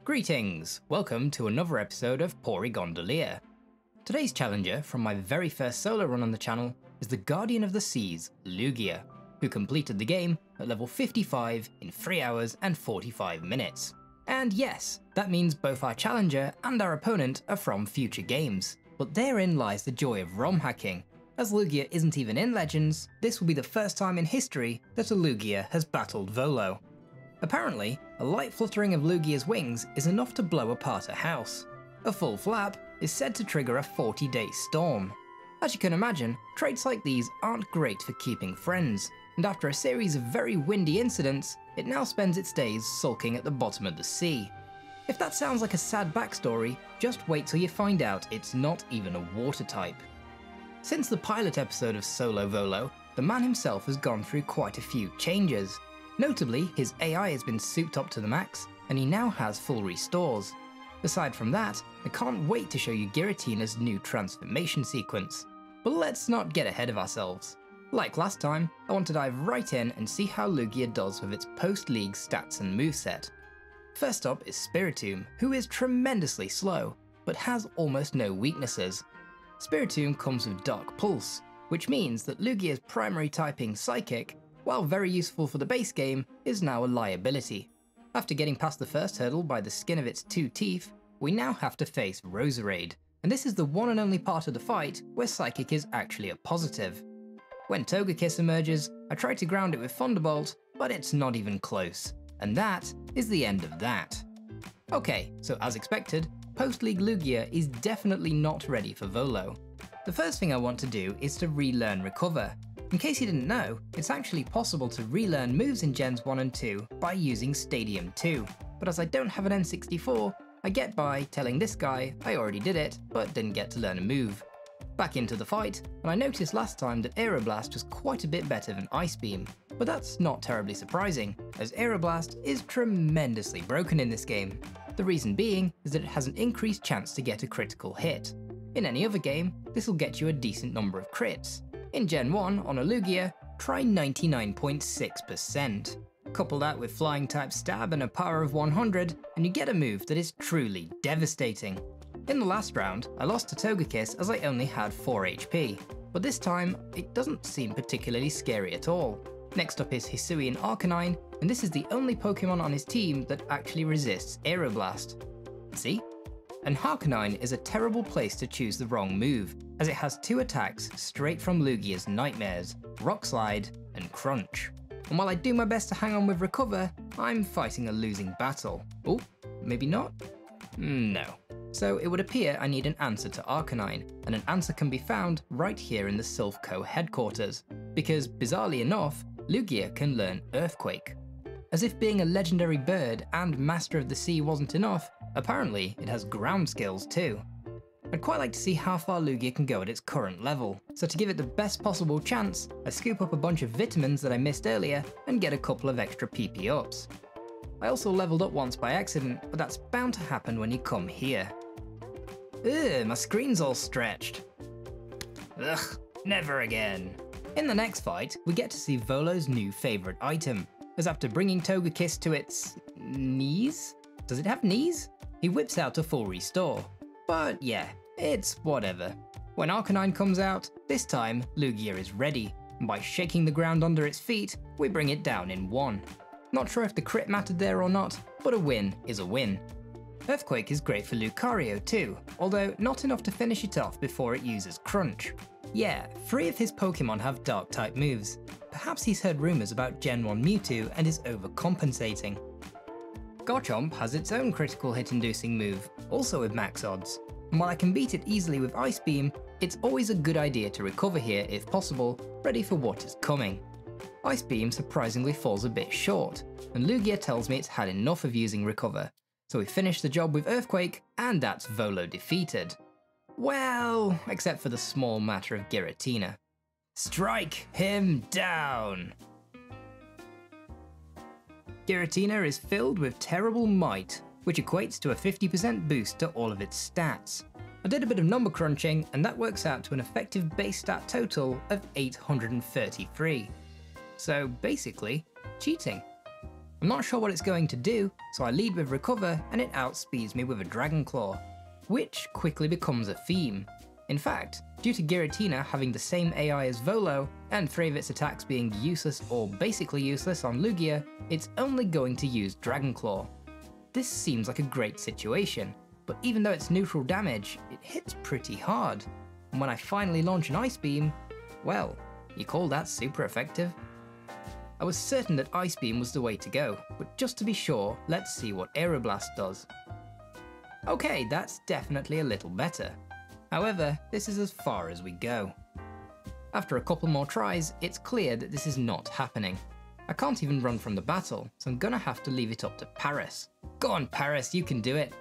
Greetings! Welcome to another episode of Porygondolier. Today's challenger from my very first solo run on the channel is the Guardian of the Seas, Lugia, who completed the game at level 55 in 3 hours and 45 minutes. And yes, that means both our challenger and our opponent are from future games. But therein lies the joy of ROM hacking. As Lugia isn't even in Legends, this will be the first time in history that a Lugia has battled Volo. Apparently, a light fluttering of Lugia's wings is enough to blow apart a house. A full flap is said to trigger a 40-day storm. As you can imagine, traits like these aren't great for keeping friends, and after a series of very windy incidents, it now spends its days sulking at the bottom of the sea. If that sounds like a sad backstory, just wait till you find out it's not even a water type. Since the pilot episode of Solo Volo, the man himself has gone through quite a few changes. Notably, his AI has been souped up to the max, and he now has full restores. Aside from that, I can't wait to show you Giratina's new transformation sequence. But let's not get ahead of ourselves. Like last time, I want to dive right in and see how Lugia does with its post-league stats and moveset. First up is Spiritomb, who is tremendously slow, but has almost no weaknesses. Spiritomb comes with Dark Pulse, which means that Lugia's primary typing Psychic, while very useful for the base game, is now a liability. After getting past the first hurdle by the skin of its 2 teeth, we now have to face Roserade, and this is the one and only part of the fight where Psychic is actually a positive. When Togekiss emerges, I try to ground it with Thunderbolt, but it's not even close, and that is the end of that. Okay, so as expected, post-league Lugia is definitely not ready for Volo. The first thing I want to do is to relearn Recover. In case you didn't know, it's actually possible to relearn moves in Gens 1 and 2 by using Stadium 2, but as I don't have an N64, I get by telling this guy I already did it, but didn't get to learn a move. Back into the fight, and I noticed last time that Aeroblast was quite a bit better than Ice Beam, but that's not terribly surprising, as Aeroblast is tremendously broken in this game. The reason being is that it has an increased chance to get a critical hit. In any other game, this will get you a decent number of crits. In Gen 1 on a Lugia, try 99.6%. Couple that with Flying type Stab and a power of 100, and you get a move that is truly devastating. In the last round, I lost to Togekiss as I only had 4 HP, but this time, it doesn't seem particularly scary at all. Next up is Hisuian Arcanine, and this is the only Pokemon on his team that actually resists Aeroblast. See? And Arcanine is a terrible place to choose the wrong move, as it has 2 attacks straight from Lugia's nightmares, Rock Slide and Crunch. And while I do my best to hang on with Recover, I'm fighting a losing battle. Oh, maybe not? No. So it would appear I need an answer to Arcanine, and an answer can be found right here in the Sylph Co headquarters, because bizarrely enough, Lugia can learn Earthquake. As if being a legendary bird and Master of the Sea wasn't enough, apparently it has ground skills too. I'd quite like to see how far Lugia can go at its current level, so to give it the best possible chance, I scoop up a bunch of vitamins that I missed earlier and get a couple of extra PP ups. I also leveled up once by accident, but that's bound to happen when you come here. Ugh, my screen's all stretched. Ugh, never again. In the next fight, we get to see Volo's new favourite item, as after bringing Togekiss to its knees? Does it have knees? He whips out a full restore. But yeah, it's whatever. When Arcanine comes out, this time Lugia is ready, and by shaking the ground under its feet, we bring it down in 1. Not sure if the crit mattered there or not, but a win is a win. Earthquake is great for Lucario too, although not enough to finish it off before it uses Crunch. Yeah, 3 of his Pokemon have Dark type moves. Perhaps he's heard rumours about Gen 1 Mewtwo and is overcompensating. Garchomp has its own critical hit inducing move, also with max odds. And while I can beat it easily with Ice Beam, it's always a good idea to recover here if possible, ready for what is coming. Ice Beam surprisingly falls a bit short, and Lugia tells me it's had enough of using Recover. So we finish the job with Earthquake, and that's Volo defeated. Well, except for the small matter of Giratina. Strike him down! Giratina is filled with terrible might, which equates to a 50% boost to all of its stats. I did a bit of number crunching, and that works out to an effective base stat total of 833. So basically, cheating. I'm not sure what it's going to do, so I lead with Recover and it outspeeds me with a Dragon Claw, which quickly becomes a theme. In fact, due to Giratina having the same AI as Volo, and 3 of its attacks being useless or basically useless on Lugia, it's only going to use Dragon Claw. This seems like a great situation, but even though it's neutral damage, it hits pretty hard. And when I finally launch an Ice Beam, well, you call that super effective? I was certain that Ice Beam was the way to go, but just to be sure, let's see what Aeroblast does. Okay, that's definitely a little better. However, this is as far as we go. After a couple more tries, it's clear that this is not happening. I can't even run from the battle, so I'm gonna have to leave it up to Paris. Go on Paris, you can do it!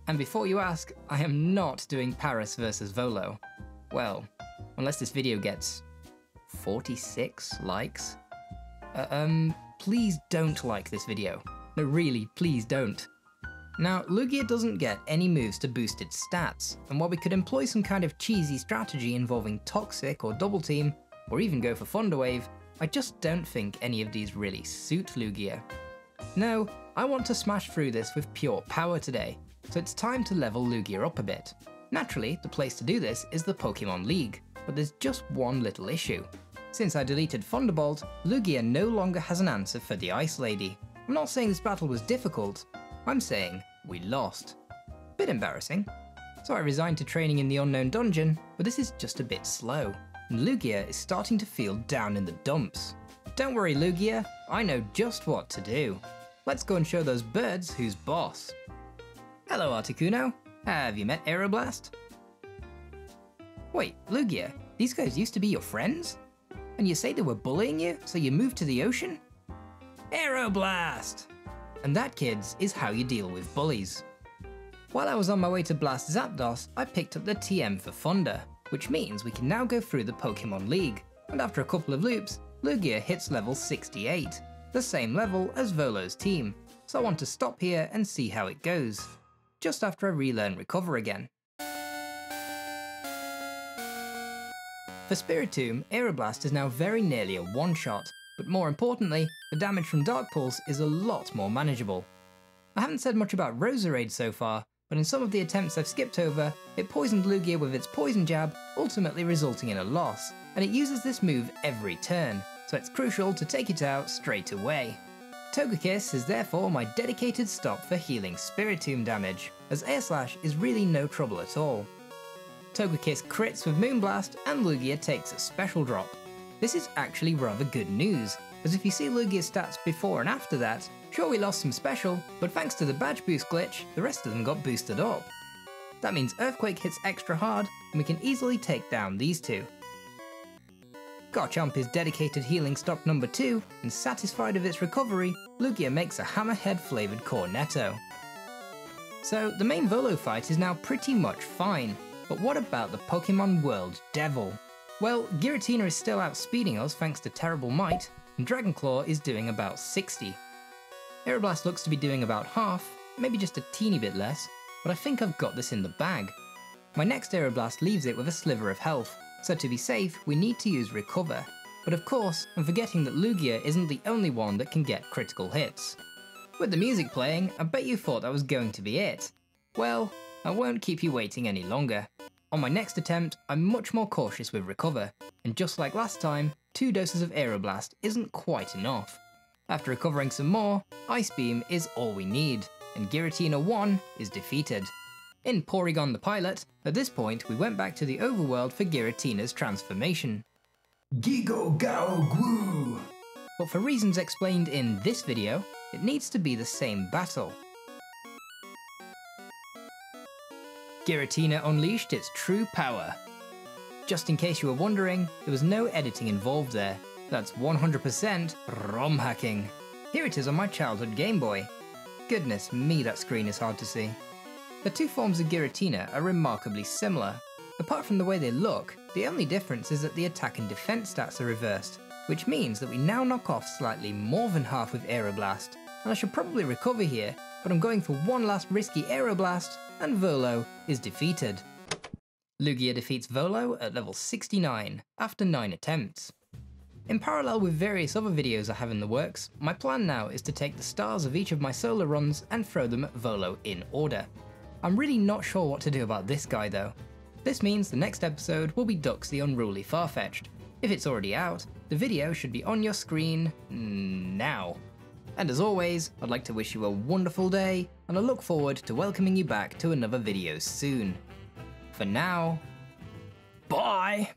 And before you ask, I am not doing Paris versus Volo. Well, unless this video gets 46 likes. Please don't like this video. No, really, please don't. Now, Lugia doesn't get any moves to boost its stats, and while we could employ some kind of cheesy strategy involving Toxic or Double Team, or even go for Thunder Wave, I just don't think any of these really suit Lugia. No, I want to smash through this with pure power today, so it's time to level Lugia up a bit. Naturally, the place to do this is the Pokemon League, but there's just one little issue. Since I deleted Thunderbolt, Lugia no longer has an answer for the Ice Lady. I'm not saying this battle was difficult, I'm saying we lost. Bit embarrassing. So I resigned to training in the unknown dungeon, but this is just a bit slow, and Lugia is starting to feel down in the dumps. Don't worry Lugia, I know just what to do. Let's go and show those birds who's boss. Hello Articuno, have you met Aeroblast? Wait, Lugia, these guys used to be your friends? And you say they were bullying you, so you moved to the ocean? Aeroblast! And that, kids, is how you deal with bullies. While I was on my way to blast Zapdos, I picked up the TM for Thunder, which means we can now go through the Pokemon League, and after a couple of loops, Lugia hits level 68, the same level as Volo's team, so I want to stop here and see how it goes, just after I relearn Recover again. For Spiritomb, Aeroblast is now very nearly a one-shot, but more importantly, the damage from Dark Pulse is a lot more manageable. I haven't said much about Roserade so far, but in some of the attempts I've skipped over, it poisoned Lugia with its Poison Jab, ultimately resulting in a loss, and it uses this move every turn, so it's crucial to take it out straight away. Togekiss is therefore my dedicated stop for healing Spiritomb damage, as Air Slash is really no trouble at all. Togekiss crits with Moonblast and Lugia takes a special drop. This is actually rather good news, as if you see Lugia's stats before and after that, sure we lost some special, but thanks to the badge boost glitch, the rest of them got boosted up. That means Earthquake hits extra hard, and we can easily take down these two. Garchomp is dedicated healing stock number 2, and satisfied of its recovery, Lugia makes a Hammerhead flavoured Cornetto. So the main Volo fight is now pretty much fine, but what about the Pokemon World Devil? Well, Giratina is still outspeeding us thanks to Terrible Might, and Dragon Claw is doing about 60. Aeroblast looks to be doing about half, maybe just a teeny bit less, but I think I've got this in the bag. My next Aeroblast leaves it with a sliver of health, so to be safe, we need to use Recover. But of course, I'm forgetting that Lugia isn't the only one that can get critical hits. With the music playing, I bet you thought that was going to be it. Well, I won't keep you waiting any longer. On my next attempt, I'm much more cautious with Recover, and just like last time, 2 doses of Aeroblast isn't quite enough. After recovering some more, Ice Beam is all we need, and Giratina 1 is defeated. In Porygon the Pilot, at this point we went back to the overworld for Giratina's transformation. Gigo Gao Gwu! But for reasons explained in this video, it needs to be the same battle. Giratina unleashed its true power. Just in case you were wondering, there was no editing involved there. That's 100% ROM hacking. Here it is on my childhood Game Boy. Goodness me, that screen is hard to see. The 2 forms of Giratina are remarkably similar. Apart from the way they look, the only difference is that the attack and defense stats are reversed, which means that we now knock off slightly more than half with Aeroblast, and I should probably recover here, but I'm going for one last risky Aeroblast, and Volo is defeated. Lugia defeats Volo at level 69 after 9 attempts. In parallel with various other videos I have in the works, my plan now is to take the stars of each of my solo runs and throw them at Volo in order. I'm really not sure what to do about this guy though. This means the next episode will be Dux the Unruly Farfetch'd. If it's already out, the video should be on your screen now. And as always, I'd like to wish you a wonderful day, and I look forward to welcoming you back to another video soon. For now, bye!